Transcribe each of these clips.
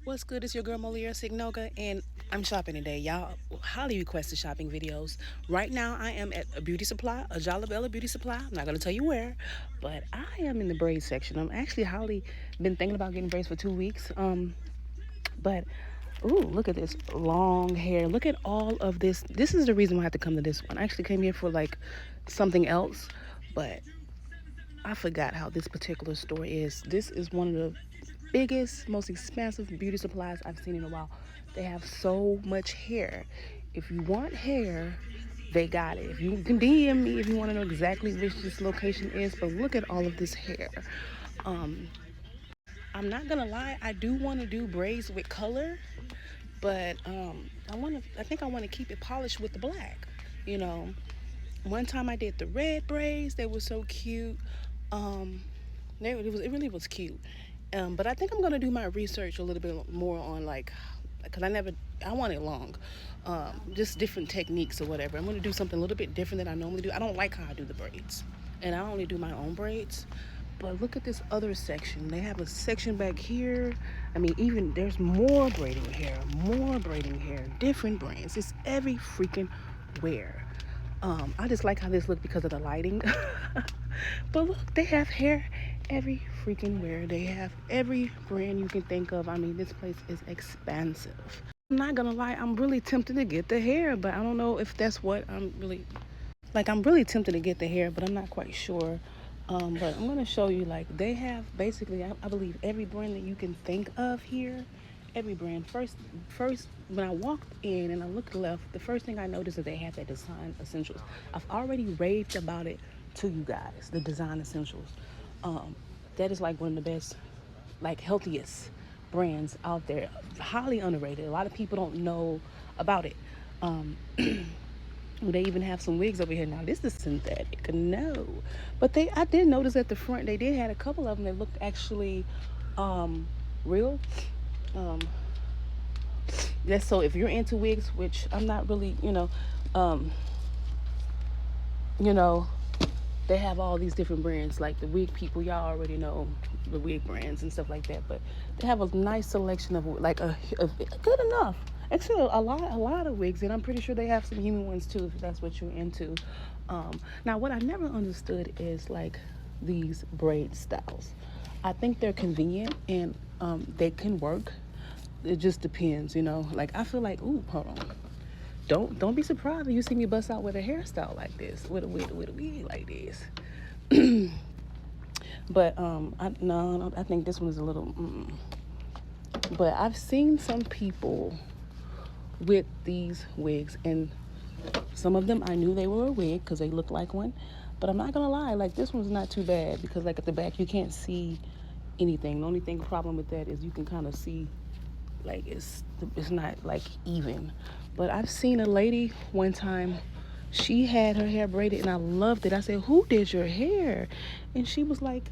What's good? It's your girl Molia Signoga, and I'm shopping today. Y'all highly requested shopping videos. Right now, I am at a beauty supply, a Jolly Bella beauty supply. I'm not gonna tell you where, but I am in the braid section. I'm actually highly been thinking about getting braids for 2 weeks. But ooh, look at this long hair. Look at all of this. This is the reason why I had to come to this one. I actually came here for like something else, but I forgot how this particular store is. This is one of the biggest, most expensive beauty supplies I've seen in a while. They have so much hair. If you want hair, they got it. If you can DM me if you want to know exactly which this location is, but look at all of this hair. Um, I'm not gonna lie, I do want to do braids with color, but I think I want to keep it polished with the black. You know, one time I did the red braids, they were so cute. Um, it really was cute. But I think I'm gonna do my research a little bit more on like, cause I want it long, just different techniques or whatever. I'm gonna do something a little bit different than I normally do. I don't like how I do the braids, and I only do my own braids. But look at this other section. They have a section back here. I mean, even there's more braiding hair, different brands. It's every freaking where. I just like how this look because of the lighting. But look, they have hair every freaking where. They have every brand you can think of. I mean, this place is expansive. I'm not gonna lie, I'm really tempted to get the hair, but I don't know if that's what I'm really like. I'm really tempted to get the hair, but I'm not quite sure. But I'm gonna show you like they have basically I believe every brand that you can think of here. Every brand. First when I walked in and I looked left, the first thing I noticed is they had that design essentials. I've already raved about it to you guys. The design essentials. Um, that is like one of the best, like healthiest brands out there. Highly underrated. A lot of people don't know about it. Um, they even have some wigs over here now. This is synthetic, no, but I did notice at the front they did had a couple of them that looked actually real. Um, that's so if you're into wigs, which I'm not really, um, you know, they have all these different brands like the wig people. Y'all already know the wig brands and stuff like that, but they have a nice selection of like a good enough. Actually, a lot of wigs, and I'm pretty sure they have some human ones too, if that's what you're into. Now, what I never understood is like these braid styles. I think they're convenient and they can work. It just depends, Like I feel like, ooh, hold on. Don't be surprised if you see me bust out with a hairstyle like this, with a wig like this. But no, I think this one is a little. But I've seen some people with these wigs, and some of them I knew they were a wig because they looked like one. But I'm not gonna lie, like this one's not too bad because like at the back you can't see anything. The only thing problem with that is you can kind of see like it's not like even. But I've seen a lady one time, she had her hair braided and I loved it. I said, who did your hair? And she was like,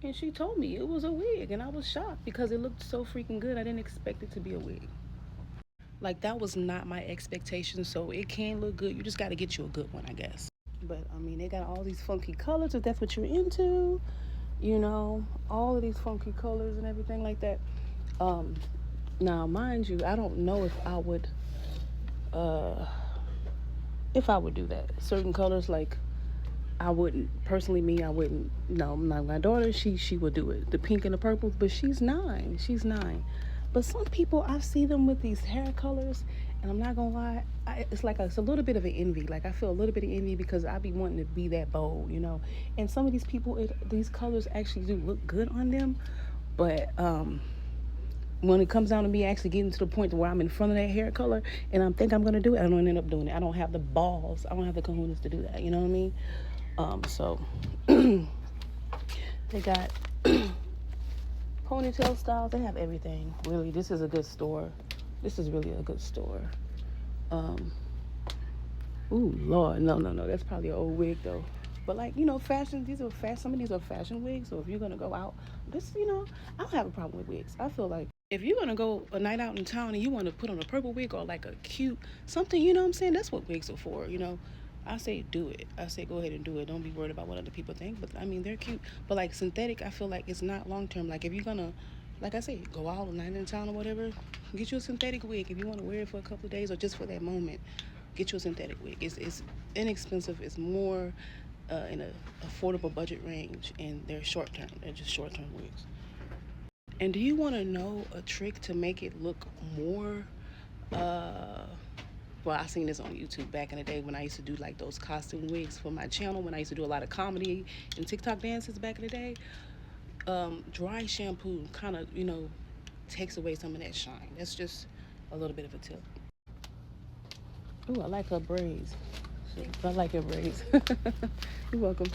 and she told me it was a wig, and I was shocked because it looked so freaking good. I didn't expect it to be a wig. Like that was not my expectation. So it can look good, you just got to get you a good one, I guess. But I mean, they got all these funky colors if that's what you're into, all of these funky colors and everything like that. um Now, mind you, I don't know uh, if I would do that. Certain colors, like I wouldn't personally. Me, I wouldn't. No, my daughter. She would do it. The pink and the purple, but she's 9. She's 9. But some people, I see them with these hair colors, and I'm not gonna lie, it's a little bit of an envy. Like I feel a little bit of envy because I be wanting to be that bold. And some of these people, these colors actually do look good on them, but when it comes down to me actually getting to the point where I'm in front of that hair color and I think I'm gonna do it, I don't end up doing it. I don't have the balls. I don't have the kahunas to do that. You know what I mean? So they got ponytail styles. They have everything. Really, this is a good store. This is really a good store. Um, Ooh, Lord, no. That's probably an old wig though. But like fashion. These are fast. Some of these are fashion wigs. So if you're gonna go out, I don't have a problem with wigs. I feel like if you're gonna go a night out in town and you want to put on a purple wig or like a cute something, what I'm saying? That's what wigs are for. I say do it. I say go ahead and do it. Don't be worried about what other people think. But I mean, they're cute. But like synthetic, I feel like it's not long term. Like if you're gonna like I said, go out night in town or whatever. Get you a synthetic wig if you want to wear it for a couple of days or just for that moment. Get you a synthetic wig. It's inexpensive. It's more in a affordable budget range, and they're short term. They're just short term wigs. And do you want to know a trick to make it look more? Well, I seen this on YouTube back in the day when I used to do like those costume wigs for my channel. When I used to do a lot of comedy and TikTok dances back in the day. Dry shampoo kind of, takes away some of that shine. That's just a little bit of a tip. Ooh, I like her braids. I like her braids. You're welcome.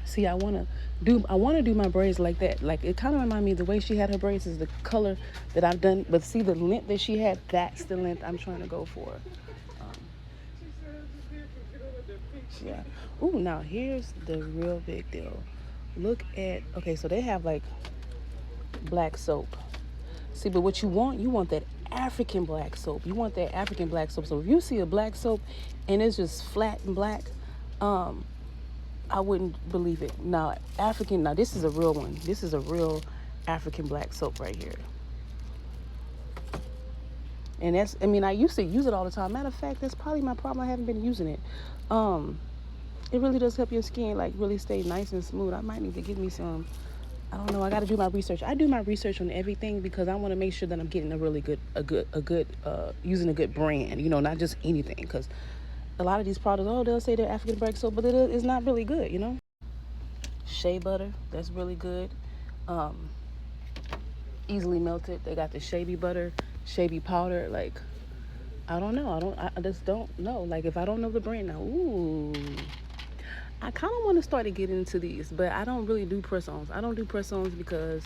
See, I wanna do my braids like that. Like, it kind of reminds me of the way she had her braids is the color that I've done. But see, the length that she had, that's the length I'm trying to go for. Yeah. Ooh, now here's the real big deal. Look at, okay, so they have like black soap. See, but what you want that African black soap. You want that African black soap. So if you see a black soap and it's just flat and black, I wouldn't believe it. Now, this is a real one. This is a real African black soap right here. And I used to use it all the time. Matter of fact, that's probably my problem. I haven't been using it. It really does help your skin, like, really stay nice and smooth. I might need to give me some. I don't know. I got to do my research. I do my research on everything because I want to make sure that I'm getting using a good brand, not just anything. Because a lot of these products, they'll say they're African black soap, but it's not really good, Shea butter, that's really good. Easily melted. They got the Shea butter, Shea powder. Like, I don't know. I just don't know. Like, if I don't know the brand now, I kind of want to start to get into these, but I don't really do press-ons. I don't do press-ons because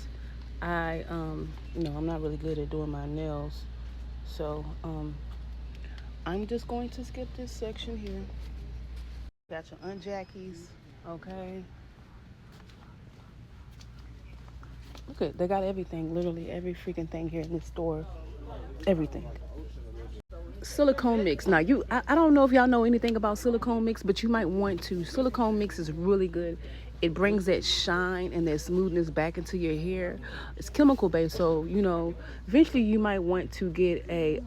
I'm not really good at doing my nails. So, I'm just going to skip this section here. Got your unjackies, okay? Look at, they got everything, literally every freaking thing here in this store. Everything. Silicone mix. Now, I don't know if y'all know anything about silicone mix, but you might want to. Silicone mix is really good. It brings that shine and that smoothness back into your hair. It's chemical based, so eventually you might want to get a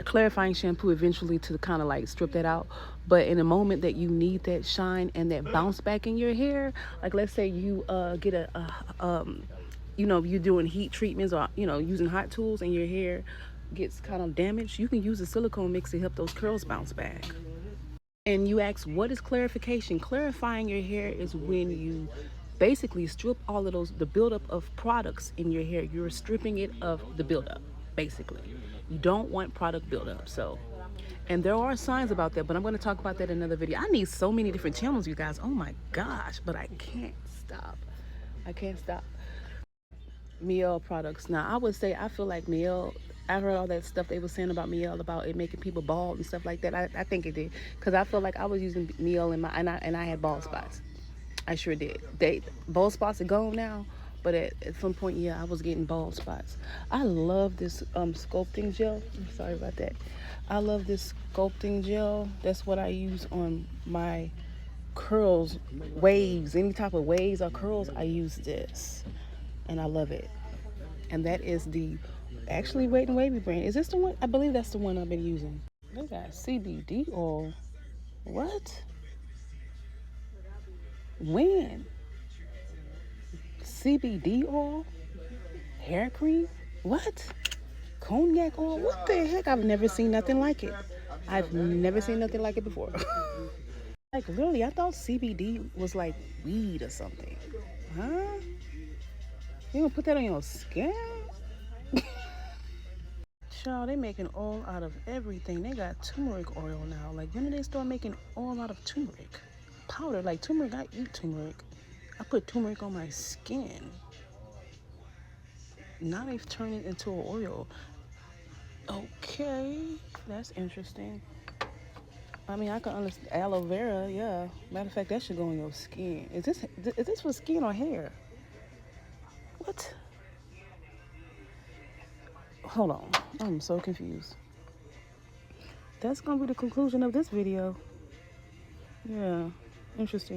clarifying shampoo eventually to kind of like strip that out. But in a moment that you need that shine and that bounce back in your hair, like let's say you get you're doing heat treatments or using hot tools and your hair gets kind of damaged, you can use a silicone mix to help those curls bounce back. And you ask, what is clarification? Clarifying your hair is when you basically strip all of the buildup of products in your hair. You're stripping it of the buildup, basically. You don't want product buildup. So, and there are signs about that, but I'm going to talk about that in another video. I need so many different channels, you guys. Oh my gosh, but I can't stop. Mielle products. Now, I would say I feel like Mielle, I heard all that stuff they were saying about Mielle, about it making people bald and stuff like that. I think it did, because I feel like I was using Mielle and I had bald spots. I sure did. Bald spots are gone now, but at some point, yeah, I was getting bald spots. I love this sculpting gel. I'm sorry about that. I love this sculpting gel. That's what I use on my curls, waves, any type of waves or curls. I use this, and I love it. And that is the Wet n Wavy brand. Is this the one? I believe that's the one I've been using. They got CBD oil. What? When? CBD oil? Hair cream? What? Cognac oil? What the heck? I've never seen nothing like it. I've never seen nothing like it before. Like, really, I thought CBD was like weed or something. Huh? You gonna put that on your skin? Child, they making oil out of everything. They got turmeric oil now. Like, when did they start making oil out of turmeric? Powder, like turmeric, I eat turmeric. I put turmeric on my skin. Now they've turned it into an oil. Okay, that's interesting. I mean, I can understand aloe vera, yeah. Matter of fact, that should go on your skin. Is this for skin or hair? What? Hold on, I'm so confused. That's gonna be the conclusion of this video. Yeah, interesting.